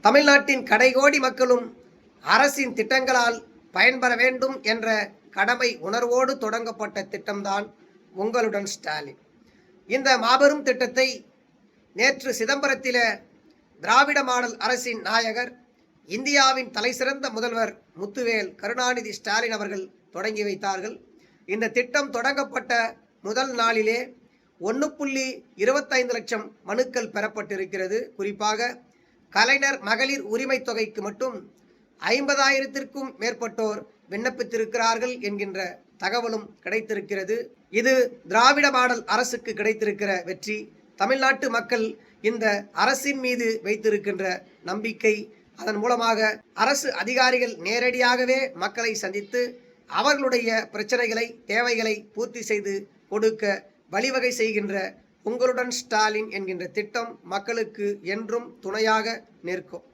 தமிழ்நாட்டின் கடைகோடி மக்களும் அரசின் திட்டங்களால் பயன்பெற வேண்டும் என்ற கடமை உணர்வோடு தொடங்கப்பட்ட திட்டம்தான் உங்களுடன் ஸ்டாலின். இந்த மாபெரும் திட்டத்தை நேற்று சிதம்பரத்தில திராவிட மாடல் அரசின் நாயகர், இந்தியாவின் தலைசிறந்த முதல்வர் முத்துவேல் கருணாநிதி ஸ்டாலின் அவர்கள் தொடங்கி வைத்தார்கள். இந்த திட்டம் தொடங்கப்பட்ட முதல் நாளிலே 1.25 லட்சம் மனுக்கள் பெறப்பட்டிருக்கிறது. குறிப்பாக கலைஞர் மகளிர் உரிமை தொகைக்கு மட்டும் 50,000த்திற்கும் மேற்பட்டோர் விண்ணப்பித்திருக்கிறார்கள் என்கின்ற தகவலும் கிடைத்திருக்கிறது. இது திராவிட மாடல் அரசுக்கு கிடைத்திருக்கிற வெற்றி. தமிழ்நாட்டு மக்கள் இந்த அரசின் மீது வைத்திருக்கின்ற நம்பிக்கை, அதன் மூலமாக அரசு அதிகாரிகள் நேரடியாகவே மக்களை சந்தித்து அவர்களுடைய பிரச்சனைகளை, தேவைகளை பூர்த்தி செய்து கொடுக்க வழிவகை செய்கின்ற உங்களுடன் ஸ்டாலின் என்கின்ற திட்டம் மக்களுக்கு என்றும் துணையாக நிற்கும்.